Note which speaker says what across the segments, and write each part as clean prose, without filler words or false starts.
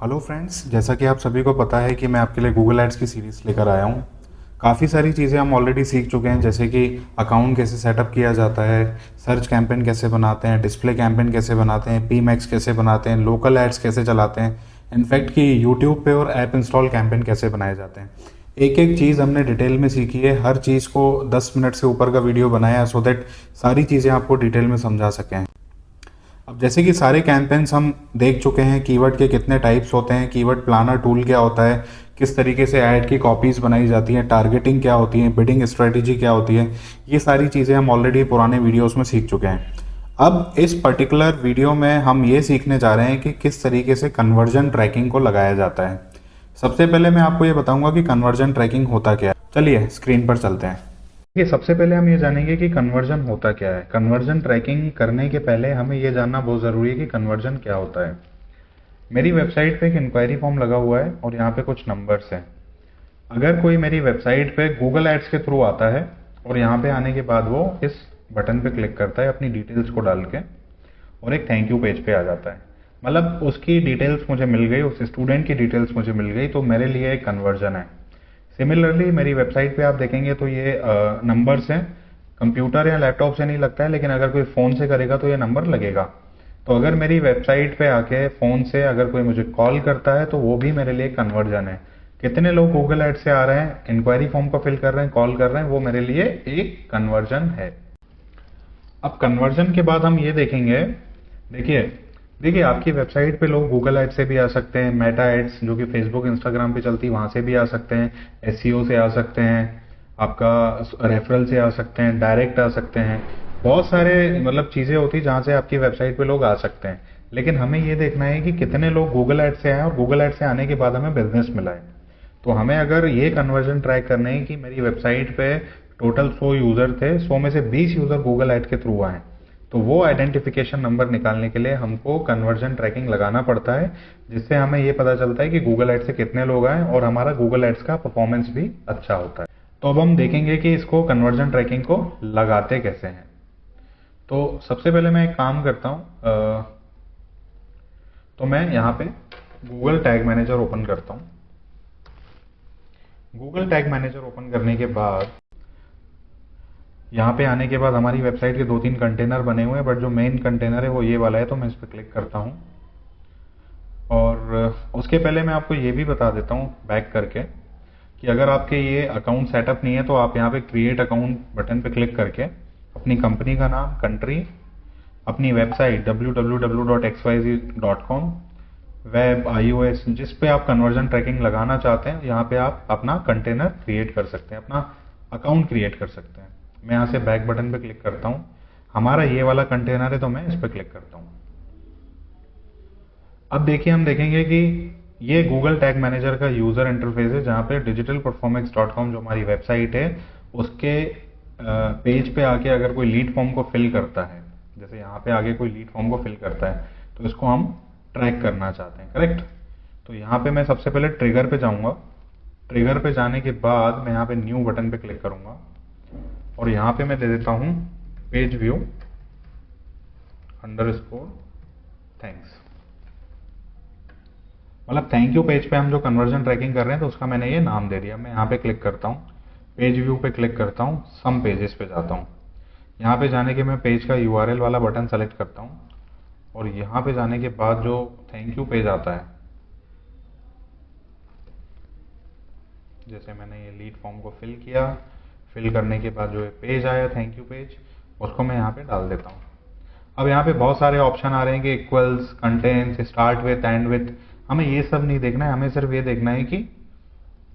Speaker 1: Hello friends, जैसा कि आप सभी को पता है कि मैं आपके लिए गूगल एड्स की सीरीज़ लेकर आया हूँ। काफ़ी सारी चीज़ें हम ऑलरेडी सीख चुके हैं, जैसे कि अकाउंट कैसे सेटअप किया जाता है, सर्च कैंपेन कैसे बनाते हैं, डिस्प्ले कैंपेन कैसे बनाते हैं, पी मैक्स कैसे बनाते हैं, लोकल एड्स कैसे चलाते हैं, इनफैक्ट कि यूट्यूब पे और ऐप इंस्टॉल कैंपेन कैसे बनाए जाते हैं। एक एक चीज़ हमने डिटेल में सीखी है। हर चीज़ को 10 मिनट से ऊपर का वीडियो बनाया सो दैट सारी चीज़ें आपको डिटेल में समझा सकें। अब जैसे कि सारे कैंपेन्स हम देख चुके हैं, कीवर्ड के कितने टाइप्स होते हैं, कीवर्ड प्लानर टूल क्या होता है, किस तरीके से ऐड की कॉपीज़ बनाई जाती हैं, टारगेटिंग क्या होती है, बिडिंग स्ट्रेटजी क्या होती है, ये सारी चीज़ें हम ऑलरेडी पुराने वीडियोस में सीख चुके हैं। अब इस पर्टिकुलर वीडियो में हम ये सीखने जा रहे हैं कि किस तरीके से कन्वर्जन ट्रैकिंग को लगाया जाता है। सबसे पहले मैं आपको ये बताऊंगा कि कन्वर्जन ट्रैकिंग होता क्या है। चलिए स्क्रीन पर चलते हैं। देखिए, सबसे पहले हम ये जानेंगे कि कन्वर्जन होता क्या है। कन्वर्जन ट्रैकिंग करने के पहले हमें ये जानना बहुत ज़रूरी है कि कन्वर्जन क्या होता है। मेरी वेबसाइट पे एक इंक्वायरी फॉर्म लगा हुआ है और यहाँ पे कुछ नंबर्स हैं। अगर कोई मेरी वेबसाइट पे गूगल एड्स के थ्रू आता है और यहाँ पे आने के बाद वो इस बटन पे क्लिक करता है अपनी डिटेल्स को डाल के, और एक थैंक यू पेज पे आ जाता है, मतलब उसकी डिटेल्स मुझे मिल गई, उस स्टूडेंट की डिटेल्स मुझे मिल गई, तो मेरे लिए एक कन्वर्जन है। सिमिलरली मेरी वेबसाइट पे आप देखेंगे तो ये नंबर्स हैं। कंप्यूटर या लैपटॉप से नहीं लगता है, लेकिन अगर कोई फ़ोन से करेगा तो ये नंबर लगेगा। तो अगर मेरी वेबसाइट पे आके फ़ोन से अगर कोई मुझे कॉल करता है तो वो भी मेरे लिए कन्वर्जन है। कितने लोग गूगल एड से आ रहे हैं, इंक्वायरी फॉर्म को फिल कर रहे हैं, कॉल कर रहे हैं, वो मेरे लिए एक कन्वर्जन है। अब कन्वर्जन के बाद हम ये देखेंगे। देखिए देखिए आपकी वेबसाइट पे लोग गूगल एड से भी आ सकते हैं, मेटा एड्स जो कि फेसबुक इंस्टाग्राम पे चलती है वहां से भी आ सकते हैं, एसईओ से आ सकते हैं, आपका रेफरल से आ सकते हैं, डायरेक्ट आ सकते हैं। बहुत सारे मतलब चीजें होती हैं जहां से आपकी वेबसाइट पे लोग आ सकते हैं। लेकिन हमें ये देखना है कि कितने लोग गूगल एड से आए और गूगल एड से आने के बाद हमें बिजनेस मिला है। तो हमें अगर ये कन्वर्जन ट्रैक करने है कि मेरी वेबसाइट पे टोटल 100 यूजर थे, 100 में से 20 यूजर गूगल एड के थ्रू आए, तो वो आइडेंटिफिकेशन नंबर निकालने के लिए हमको कन्वर्जन ट्रैकिंग लगाना पड़ता है, जिससे हमें ये पता चलता है कि गूगल एड से कितने लोग आए और हमारा गूगल एड्स का परफॉर्मेंस भी अच्छा होता है। तो अब हम देखेंगे कि इसको कन्वर्जन ट्रैकिंग को लगाते कैसे हैं। तो सबसे पहले मैं एक काम करता हूँ, तो मैं यहाँ पे गूगल टैग मैनेजर ओपन करता हूँ। गूगल टैग मैनेजर ओपन करने के बाद यहाँ पे आने के बाद हमारी वेबसाइट के 2-3 कंटेनर बने हुए हैं, बट जो मेन कंटेनर है वो ये वाला है, तो मैं इस पर क्लिक करता हूँ। और उसके पहले मैं आपको ये भी बता देता हूँ बैक करके कि अगर आपके ये अकाउंट सेटअप नहीं है तो आप यहाँ पे क्रिएट अकाउंट बटन पे क्लिक करके अपनी कंपनी का नाम, कंट्री, अपनी वेबसाइट www.xyz.com, वेब, iOS, जिस पे आप कन्वर्जन ट्रैकिंग लगाना चाहते हैं, यहाँ पे आप अपना कंटेनर क्रिएट कर सकते हैं, अपना अकाउंट क्रिएट कर सकते हैं। मैं यहाँ से बैक बटन पे क्लिक करता हूँ। हमारा ये वाला कंटेनर है तो मैं इस पर क्लिक करता हूँ। अब देखिए, हम देखेंगे कि ये गूगल टैग मैनेजर का यूजर इंटरफेस है, जहाँ पे digitalperformance.com जो हमारी वेबसाइट है उसके पेज पे आके अगर कोई लीड फॉर्म को फिल करता है, जैसे यहाँ पे आगे कोई लीड फॉर्म को फिल करता है, तो इसको हम ट्रैक करना चाहते हैं, करेक्ट। तो यहाँ पे मैं सबसे पहले ट्रिगर पे जाऊंगा। ट्रिगर पे जाने के बाद मैं यहाँ पे न्यू बटन पे क्लिक करूंगा और यहाँ पे मैं दे देता हूँ पेज व्यू अंडरस्कोर थैंक्स। मतलब थैंक यू पेज पे हम जो कन्वर्जन ट्रैकिंग कर रहे हैं तो उसका मैंने ये नाम दे दिया। मैं यहाँ पे क्लिक करता हूँ, पेज व्यू पे क्लिक करता हूँ, सम पेजेस पे जाता हूँ। यहाँ पे जाने के मैं पेज का यूआरएल वाला बटन सेलेक्ट करता हूँ और यहाँ पे जाने के बाद जो थैंक यू पेज आता है, जैसे मैंने ये लीड फॉर्म को फिल किया, फिल करने के बाद जो पेज आया थैंक यू पेज, उसको मैं यहाँ पे डाल देता हूँ। अब यहाँ पे बहुत सारे ऑप्शन आ रहे हैं कि equals, contents, start with, and with. हमें ये सब नहीं देखना है, हमें सिर्फ ये देखना है कि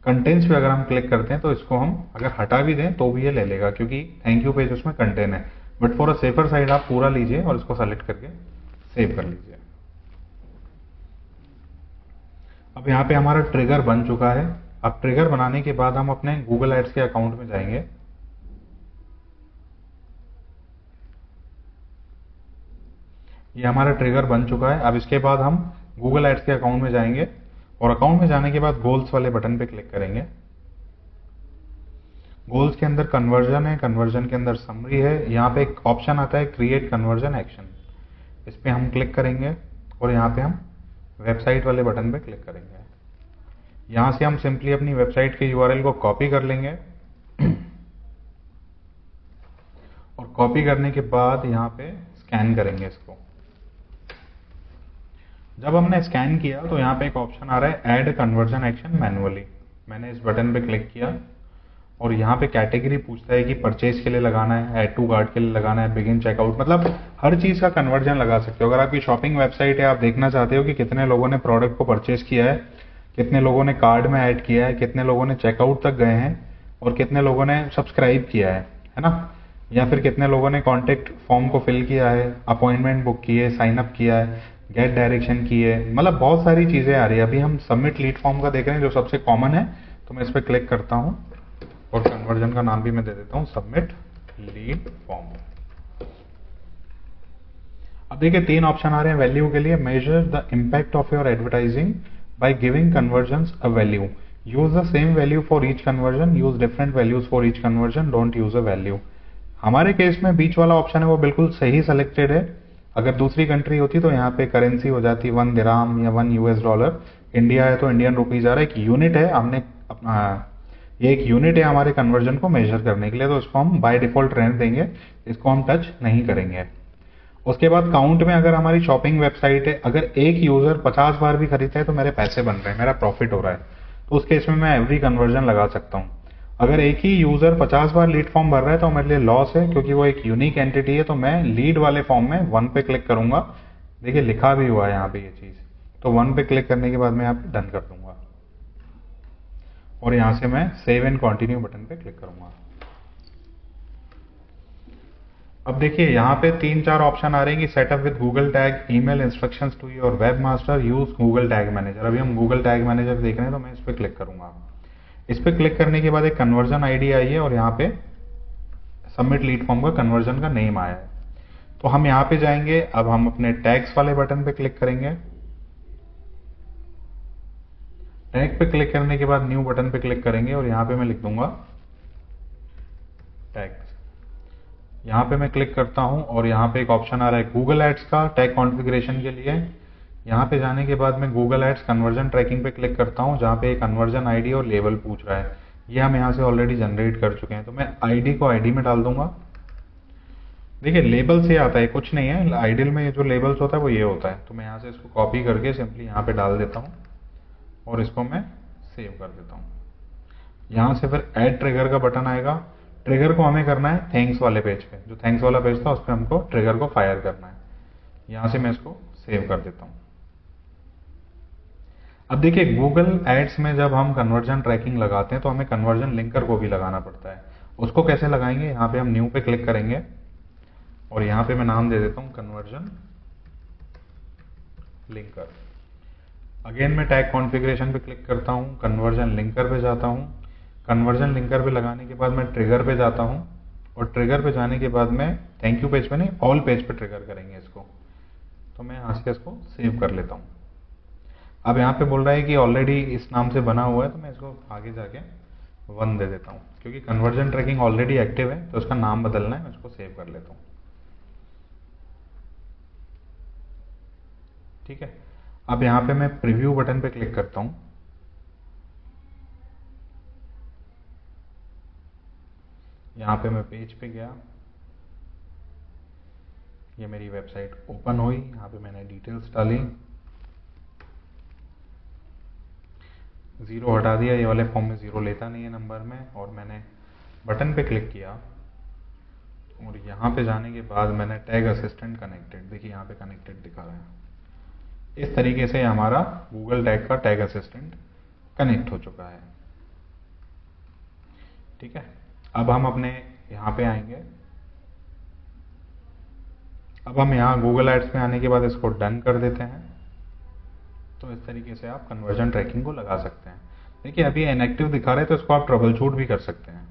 Speaker 1: कंटेंट्स पे अगर हम क्लिक करते हैं तो इसको हम अगर हटा भी दें तो भी ये ले लेगा, क्योंकि थैंक यू पेज उसमें कंटेंट है। But for a safer side आप पूरा लीजिए और इसको सेलेक्ट करके सेव कर लीजिए। अब यहाँ पे हमारा ट्रिगर बन चुका है। अब ट्रिगर बनाने के बाद हम अपने गूगल एड्स के अकाउंट में जाएंगे। ये हमारा ट्रिगर बन चुका है। अब इसके बाद हम गूगल एड्स के अकाउंट में जाएंगे और अकाउंट में जाने के बाद गोल्स वाले बटन पे क्लिक करेंगे। गोल्स के अंदर कन्वर्जन है, कन्वर्जन के अंदर समरी है। यहाँ पे एक ऑप्शन आता है क्रिएट कन्वर्जन एक्शन, इस पे हम क्लिक करेंगे और यहाँ पे हम वेबसाइट वाले बटन पे क्लिक करेंगे। यहाँ से हम सिंपली अपनी वेबसाइट के यूआरएल को कॉपी कर लेंगे और कॉपी करने के बाद यहाँ पे स्कैन करेंगे इसको। जब हमने स्कैन किया तो यहाँ पे एक ऑप्शन आ रहा है ऐड कन्वर्जन एक्शन मैनुअली। मैंने इस बटन पे क्लिक किया और यहाँ पे कैटेगरी पूछता है कि परचेज के लिए लगाना है, ऐड टू कार्ट के लिए लगाना है, बिगिन चेकआउट, मतलब हर चीज़ का कन्वर्जन लगा सकते हो। अगर आपकी शॉपिंग वेबसाइट है, आप देखना चाहते हो कि कितने लोगों ने प्रोडक्ट को परचेज किया है, कितने लोगों ने कार्ड में ऐड किया है, कितने लोगों ने चेकआउट तक गए हैं और कितने लोगों ने सब्सक्राइब किया है ना, या फिर कितने लोगों ने कॉन्टेक्ट फॉर्म को फिल किया है, अपॉइंटमेंट बुक की है, साइन अप किया है, गेट डायरेक्शन की है, मतलब बहुत सारी चीज़ें आ रही है। अभी हम सबमिट लीड फॉर्म का देख रहे हैं जो सबसे कॉमन है, तो मैं इस पर क्लिक करता हूँ और कन्वर्जन का नाम भी मैं दे देता हूँ सबमिट लीड फॉर्म। अब देखिए 3 ऑप्शन आ रहे हैं वैल्यू के लिए। Measure the impact of your advertising by giving convergence a value, use the same value for each conversion, use different values for each conversion, don't use a value. हमारे case में बीच वाला option है वो बिल्कुल सही selected है। अगर दूसरी कंट्री होती तो यहाँ पे करेंसी हो जाती 1 दिराम या 1 यूएस डॉलर। इंडिया है तो इंडियन रुपीज आ रहा है, एक यूनिट है, हमने अपना ये एक यूनिट है हमारे कन्वर्जन को मेजर करने के लिए, तो इसको हम बाय डिफॉल्ट रहने देंगे, इसको हम टच नहीं करेंगे। उसके बाद काउंट में अगर हमारी शॉपिंग वेबसाइट है, अगर एक यूजर 50 बार भी खरीदता है तो मेरे पैसे बन रहे हैं, मेरा प्रॉफिट हो रहा है, तो उस केस में मैं एवरी कन्वर्जन लगा सकता हूँ। अगर एक ही यूजर 50 बार लीड फॉर्म भर रहा है तो मेरे लिए लॉस है, क्योंकि वो एक यूनिक एंटिटी है, तो मैं लीड वाले फॉर्म में 1 पे क्लिक करूंगा। देखिए लिखा भी हुआ है यहाँ पे ये चीज, तो 1 पे क्लिक करने के बाद मैं यहाँ पे डन कर दूंगा और यहाँ से मैं सेव एंड कंटिन्यू बटन पे क्लिक करूंगा। अब देखिए यहाँ पे 3-4 ऑप्शन आ रहे हैं कि setup with Google tag, email instructions to your webmaster, use Google tag manager. अभी हम गूगल टैग मैनेजर देख रहे हैं तो मैं इस पर क्लिक करूंगा। इस पर क्लिक करने के बाद एक कन्वर्जन आईडी आई है और यहाँ पे सबमिट लीड फॉर्म का कन्वर्जन का नेम आया है, तो हम यहाँ पे जाएंगे। अब हम अपने टैग्स वाले बटन पे क्लिक करेंगे। टैग पे क्लिक करने के बाद न्यू बटन पे क्लिक करेंगे और यहाँ पे मैं लिख दूंगा टैग्स। यहाँ पे मैं क्लिक करता हूँ और यहाँ पे एक ऑप्शन आ रहा है गूगल एड्स का टैग कॉन्फ़िगरेशन के लिए। यहाँ पे जाने के बाद मैं गूगल एड्स कन्वर्जन ट्रैकिंग पे क्लिक करता हूँ, जहाँ पे एक कन्वर्जन आईडी और लेबल पूछ रहा है। ये हम यहाँ से ऑलरेडी जनरेट कर चुके हैं, तो मैं आईडी को आईडी में डाल दूंगा। देखिए लेबल से आता है, कुछ नहीं है, आइडियल में जो लेबल्स होता है वो ये होता है। तो मैं यहाँ से इसको कॉपी करके सिंपली यहाँ पे डाल देता हूँ और इसको मैं सेव कर देता हूँ। यहाँ से फिर ऐड ट्रिगर का बटन आएगा। ट्रिगर को हमें करना है थैंक्स वाले पेज पे, जो थैंक्स वाला पेज था उस पर हमको ट्रिगर को फायर करना है। यहाँ से मैं इसको सेव कर देता हूँ। अब देखिए गूगल एड्स में जब हम कन्वर्जन ट्रैकिंग लगाते हैं तो हमें कन्वर्जन लिंकर को भी लगाना पड़ता है। उसको कैसे लगाएंगे, यहाँ पे हम न्यू पे क्लिक करेंगे और यहाँ पे मैं नाम दे देता हूँ कन्वर्जन लिंकर। अगेन मैं टैग कॉन्फ़िगरेशन पे क्लिक करता हूँ, कन्वर्जन लिंकर पे जाता हूँ। कन्वर्जन लिंकर पे लगाने के बाद मैं ट्रिगर पे जाता हूँ और ट्रिगर पे जाने के बाद मैं थैंक यू पेज पे नहीं, ऑल पेज पे ट्रिगर करेंगे इसको। तो मैं यहाँ से इसको सेव कर लेता हूँ। अब यहाँ पे बोल रहा है कि ऑलरेडी इस नाम से बना हुआ है, तो मैं इसको आगे जाके 1 दे देता हूँ, क्योंकि कन्वर्जन ट्रैकिंग ऑलरेडी एक्टिव है तो उसका नाम बदलना है। मैं इसको सेव कर लेता हूँ। ठीक है, अब यहाँ पे मैं प्रीव्यू बटन पे क्लिक करता हूँ। यहाँ पे मैं पेज पे गया, ये मेरी वेबसाइट ओपन हुई। यहाँ पे मैंने डिटेल्स डाली, 0 हटा दिया, ये वाले फॉर्म में 0 लेता नहीं है नंबर में, और मैंने बटन पे क्लिक किया और यहाँ पे जाने के बाद मैंने टैग असिस्टेंट कनेक्टेड, देखिए यहाँ पे कनेक्टेड दिखा रहा है। इस तरीके से हमारा गूगल टैग का टैग असिस्टेंट कनेक्ट हो चुका है। ठीक है, अब हम अपने यहाँ पे आएंगे। अब हम यहाँ गूगल एड्स में आने के बाद इसको डन कर देते हैं। तो इस तरीके से आप कन्वर्जन ट्रैकिंग को लगा सकते हैं। देखिए अभी इनएक्टिव दिखा रहे हैं तो इसको आप ट्रबल शूट भी कर सकते हैं।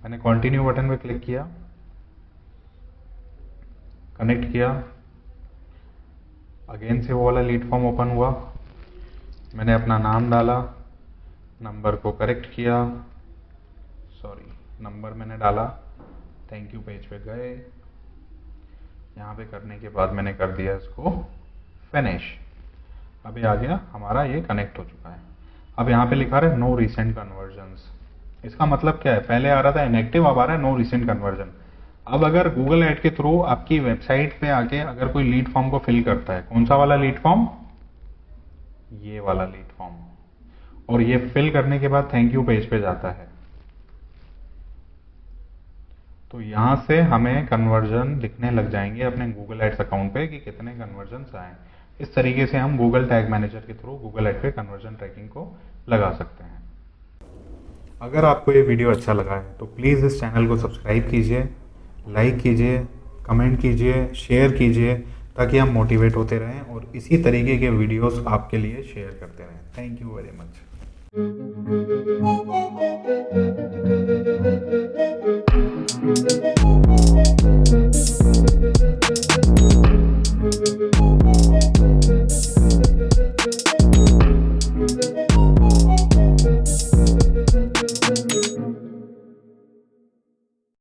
Speaker 1: मैंने कंटिन्यू बटन पे क्लिक किया, कनेक्ट किया, अगेन से वो वाला लीड फॉर्म ओपन हुआ। मैंने अपना नाम डाला, नंबर को करेक्ट किया, सॉरी नंबर मैंने डाला, थैंक यू पेज पे गए। यहाँ पे करने के बाद मैंने कर दिया इसको फिनिश। अभी आ गया, हमारा ये कनेक्ट हो चुका है। अब यहाँ पे लिखा रहा है नो रिसेंट कन्वर्जन्स। इसका मतलब क्या है, पहले आ रहा था इनएक्टिव, अब आ रहा है नो रिसेंट कन्वर्जन। अब अगर गूगल ऐड के थ्रू आपकी वेबसाइट पे आके अगर कोई लीड फॉर्म को फिल करता है, कौन सा वाला लीड फॉर्म, ये वाला लीड फॉर्म, और ये फिल करने के बाद थैंक यू पेज पे जाता है, तो यहाँ से हमें कन्वर्जन दिखने लग जाएंगे अपने गूगल एड्स अकाउंट पे कि कितने कन्वर्जन आए। इस तरीके से हम गूगल टैग मैनेजर के थ्रू गूगल एड पे कन्वर्जन ट्रैकिंग को लगा सकते हैं। अगर आपको ये वीडियो अच्छा लगा है तो प्लीज़ इस चैनल को सब्सक्राइब कीजिए, लाइक कीजिए, कमेंट कीजिए, शेयर कीजिए, ताकि हम मोटिवेट होते रहें और इसी तरीके के वीडियोस आपके लिए शेयर करते रहें। Thank you very much.